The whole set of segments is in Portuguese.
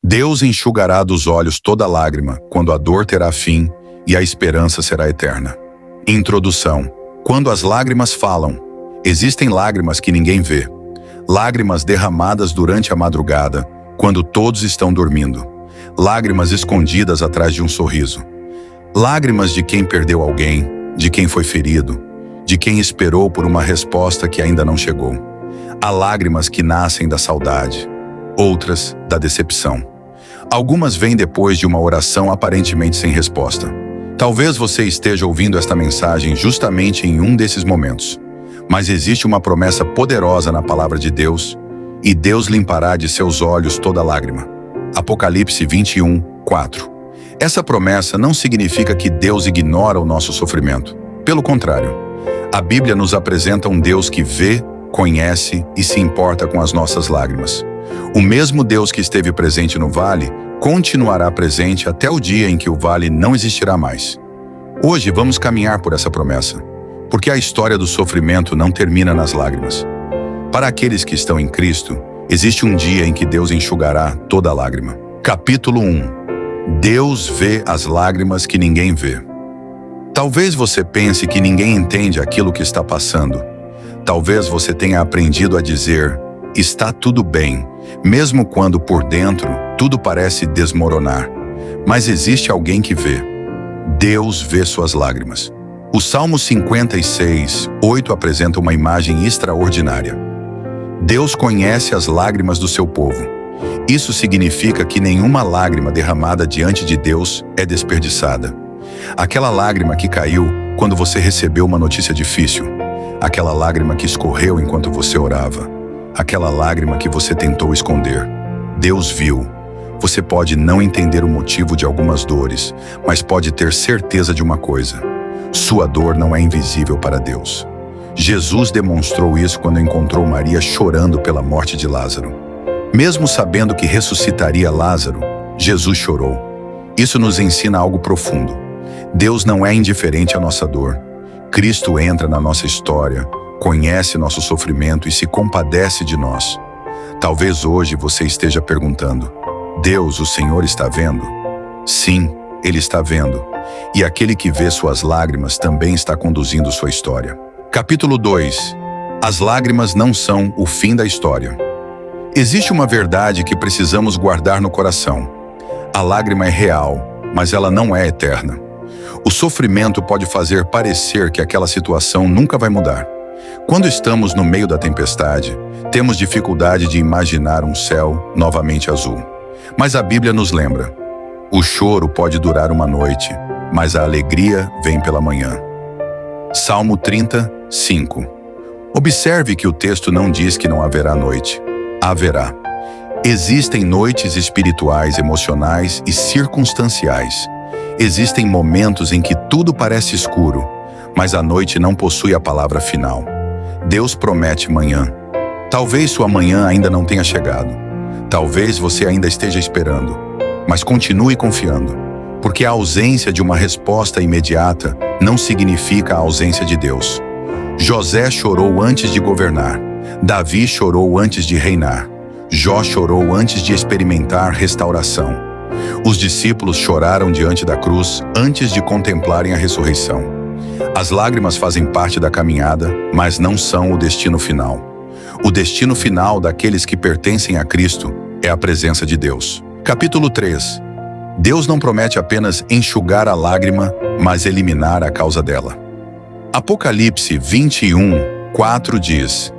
Deus enxugará dos olhos toda lágrima, quando a dor terá fim e a esperança será eterna. Introdução. Quando as lágrimas falam, existem lágrimas que ninguém vê. Lágrimas derramadas durante a madrugada, quando todos estão dormindo. Lágrimas escondidas atrás de um sorriso. Lágrimas de quem perdeu alguém, de quem foi ferido, de quem esperou por uma resposta que ainda não chegou. Há lágrimas que nascem da saudade, outras da decepção. Algumas vêm depois de uma oração aparentemente sem resposta. Talvez você esteja ouvindo esta mensagem justamente em um desses momentos. Mas existe uma promessa poderosa na palavra de Deus, e Deus limpará de seus olhos toda lágrima. Apocalipse 21, 4. Essa promessa não significa que Deus ignora o nosso sofrimento. Pelo contrário, a Bíblia nos apresenta um Deus que vê, conhece e se importa com as nossas lágrimas. O mesmo Deus que esteve presente no vale, continuará presente até o dia em que o vale não existirá mais. Hoje vamos caminhar por essa promessa, porque a história do sofrimento não termina nas lágrimas. Para aqueles que estão em Cristo, existe um dia em que Deus enxugará toda lágrima. Capítulo 1. Deus vê as lágrimas que ninguém vê. Talvez você pense que ninguém entende aquilo que está passando. Talvez você tenha aprendido a dizer, está tudo bem, mesmo quando por dentro tudo parece desmoronar. Mas existe alguém que vê. Deus vê suas lágrimas. O Salmo 56, 8 apresenta uma imagem extraordinária. Deus conhece as lágrimas do seu povo. Isso significa que nenhuma lágrima derramada diante de Deus é desperdiçada. Aquela lágrima que caiu quando você recebeu uma notícia difícil. Aquela lágrima que escorreu enquanto você orava. Aquela lágrima que você tentou esconder. Deus viu. Você pode não entender o motivo de algumas dores, mas pode ter certeza de uma coisa. Sua dor não é invisível para Deus. Jesus demonstrou isso quando encontrou Maria chorando pela morte de Lázaro. Mesmo sabendo que ressuscitaria Lázaro, Jesus chorou. Isso nos ensina algo profundo. Deus não é indiferente à nossa dor. Cristo entra na nossa história, conhece nosso sofrimento e se compadece de nós. Talvez hoje você esteja perguntando, Deus, o Senhor está vendo? Sim, Ele está vendo. E aquele que vê suas lágrimas também está conduzindo sua história. Capítulo 2. As lágrimas não são o fim da história. Existe uma verdade que precisamos guardar no coração. A lágrima é real, mas ela não é eterna. O sofrimento pode fazer parecer que aquela situação nunca vai mudar. Quando estamos no meio da tempestade, temos dificuldade de imaginar um céu novamente azul. Mas a Bíblia nos lembra, o choro pode durar uma noite, mas a alegria vem pela manhã. Salmo 30, 5. Observe que o texto não diz que não haverá noite. Haverá. Existem noites espirituais, emocionais e circunstanciais. Existem momentos em que tudo parece escuro, mas a noite não possui a palavra final. Deus promete manhã. Talvez sua manhã ainda não tenha chegado. Talvez você ainda esteja esperando. Mas continue confiando, porque a ausência de uma resposta imediata não significa a ausência de Deus. José chorou antes de governar. Davi chorou antes de reinar. Jó chorou antes de experimentar restauração. Os discípulos choraram diante da cruz antes de contemplarem a ressurreição. As lágrimas fazem parte da caminhada, mas não são o destino final. O destino final daqueles que pertencem a Cristo é a presença de Deus. Capítulo 3. Deus não promete apenas enxugar a lágrima, mas eliminar a causa dela. Apocalipse 21, 4 diz,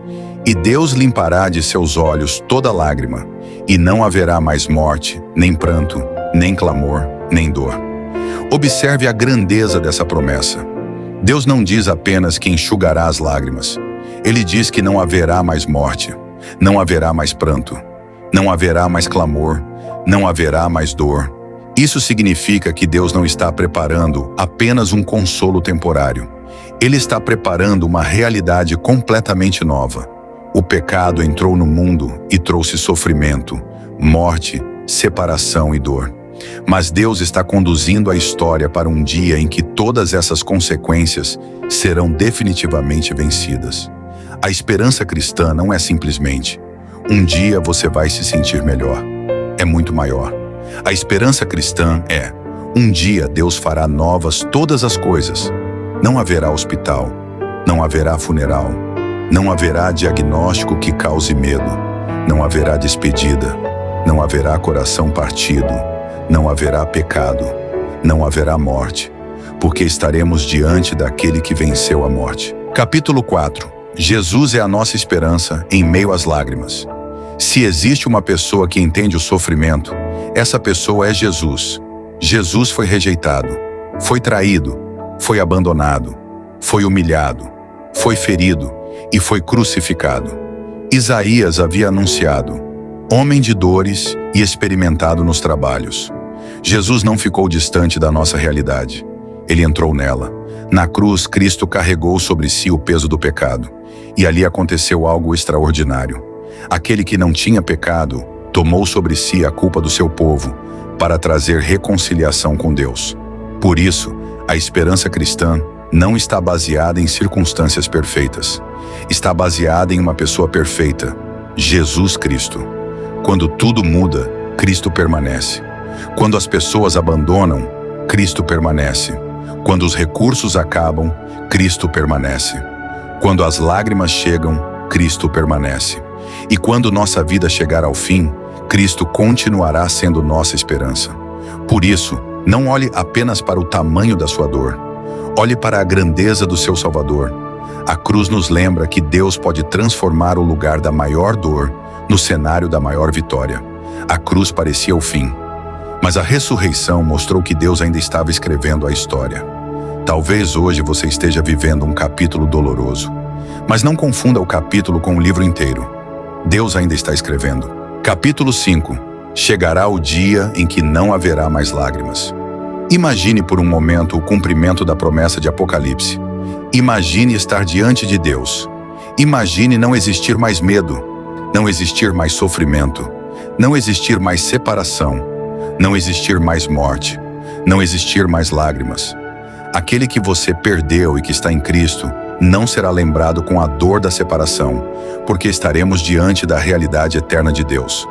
e Deus limpará de seus olhos toda lágrima, e não haverá mais morte, nem pranto, nem clamor, nem dor. Observe a grandeza dessa promessa. Deus não diz apenas que enxugará as lágrimas. Ele diz que não haverá mais morte, não haverá mais pranto, não haverá mais clamor, não haverá mais dor. Isso significa que Deus não está preparando apenas um consolo temporário. Ele está preparando uma realidade completamente nova. O pecado entrou no mundo e trouxe sofrimento, morte, separação e dor. Mas Deus está conduzindo a história para um dia em que todas essas consequências serão definitivamente vencidas. A esperança cristã não é simplesmente, um dia você vai se sentir melhor. é muito maior. A esperança cristã é: um dia Deus fará novas todas as coisas. Não haverá hospital, não haverá funeral, não haverá diagnóstico que cause medo, não haverá despedida, não haverá coração partido, não haverá pecado, não haverá morte, porque estaremos diante daquele que venceu a morte. Capítulo 4. Jesus é a nossa esperança em meio às lágrimas. Se existe uma pessoa que entende o sofrimento, essa pessoa é Jesus. Jesus foi rejeitado, foi traído, foi abandonado, foi humilhado, foi ferido e foi crucificado. Isaías havia anunciado: homem de dores e experimentado nos trabalhos. Jesus não ficou distante da nossa realidade. Ele entrou nela. Na cruz, Cristo carregou sobre si o peso do pecado. E ali aconteceu algo extraordinário. Aquele que não tinha pecado tomou sobre si a culpa do seu povo para trazer reconciliação com Deus. Por isso, a esperança cristã não está baseada em circunstâncias perfeitas. Está baseada em uma pessoa perfeita, Jesus Cristo. Quando tudo muda, Cristo permanece. Quando as pessoas abandonam, Cristo permanece. Quando os recursos acabam, Cristo permanece. Quando as lágrimas chegam, Cristo permanece. E quando nossa vida chegar ao fim, Cristo continuará sendo nossa esperança. Por isso, não olhe apenas para o tamanho da sua dor. Olhe para a grandeza do seu Salvador. A cruz nos lembra que Deus pode transformar o lugar da maior dor no cenário da maior vitória. A cruz parecia o fim, mas a ressurreição mostrou que Deus ainda estava escrevendo a história. Talvez hoje você esteja vivendo um capítulo doloroso, mas não confunda o capítulo com o livro inteiro. Deus ainda está escrevendo. Capítulo 5. Chegará o dia em que não haverá mais lágrimas. Imagine por um momento o cumprimento da promessa de Apocalipse. Imagine estar diante de Deus. Imagine não existir mais medo, não existir mais sofrimento, não existir mais separação, não existir mais morte, não existir mais lágrimas. Aquele que você perdeu e que está em Cristo não será lembrado com a dor da separação, porque estaremos diante da realidade eterna de Deus.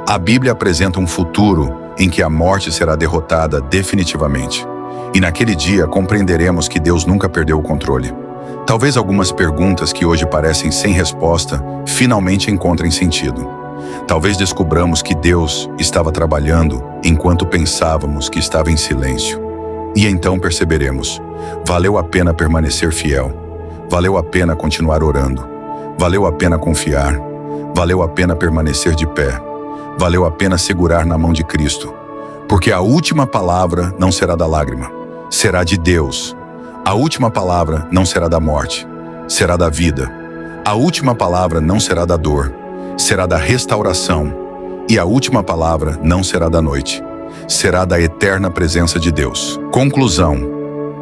A Bíblia apresenta um futuro em que a morte será derrotada definitivamente. E naquele dia compreenderemos que Deus nunca perdeu o controle. Talvez algumas perguntas que hoje parecem sem resposta finalmente encontrem sentido. Talvez descobramos que Deus estava trabalhando enquanto pensávamos que estava em silêncio. E então perceberemos: valeu a pena permanecer fiel, valeu a pena continuar orando, valeu a pena confiar, valeu a pena permanecer de pé, valeu a pena segurar na mão de Cristo, porque a última palavra não será da lágrima, será de Deus. A última palavra não será da morte, será da vida. A última palavra não será da dor, será da restauração. E a última palavra não será da noite, será da eterna presença de Deus. Conclusão: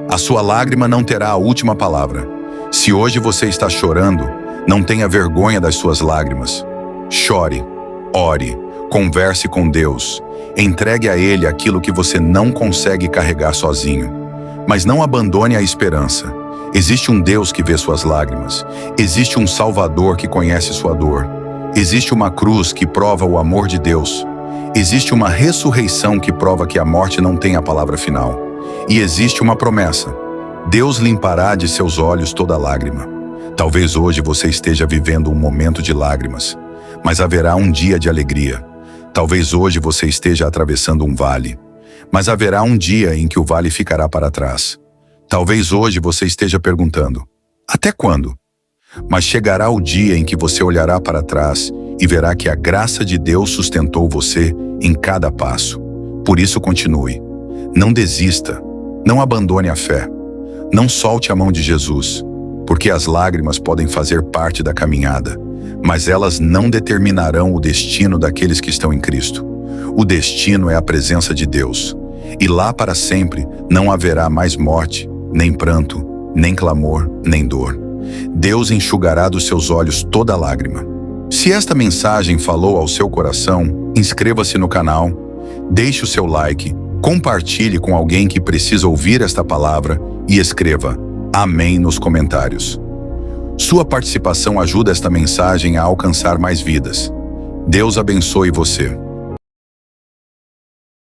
a sua lágrima não terá a última palavra. Se hoje você está chorando, não tenha vergonha das suas lágrimas. Chore, ore, converse com Deus, entregue a Ele aquilo que você não consegue carregar sozinho. Mas não abandone a esperança. Existe um Deus que vê suas lágrimas. Existe um Salvador que conhece sua dor. Existe uma cruz que prova o amor de Deus. Existe uma ressurreição que prova que a morte não tem a palavra final. E existe uma promessa: Deus limpará de seus olhos toda lágrima. Talvez hoje você esteja vivendo um momento de lágrimas, mas haverá um dia de alegria. Talvez hoje você esteja atravessando um vale, mas haverá um dia em que o vale ficará para trás. Talvez hoje você esteja perguntando: até quando? Mas chegará o dia em que você olhará para trás e verá que a graça de Deus sustentou você em cada passo. Por isso continue. Não desista. Não abandone a fé. Não solte a mão de Jesus, porque as lágrimas podem fazer parte da caminhada, mas elas não determinarão o destino daqueles que estão em Cristo. O destino é a presença de Deus. E lá para sempre não haverá mais morte, nem pranto, nem clamor, nem dor. Deus enxugará dos seus olhos toda lágrima. Se esta mensagem falou ao seu coração, inscreva-se no canal, deixe o seu like, compartilhe com alguém que precisa ouvir esta palavra e escreva Amém nos comentários. Sua participação ajuda esta mensagem a alcançar mais vidas. Deus abençoe você.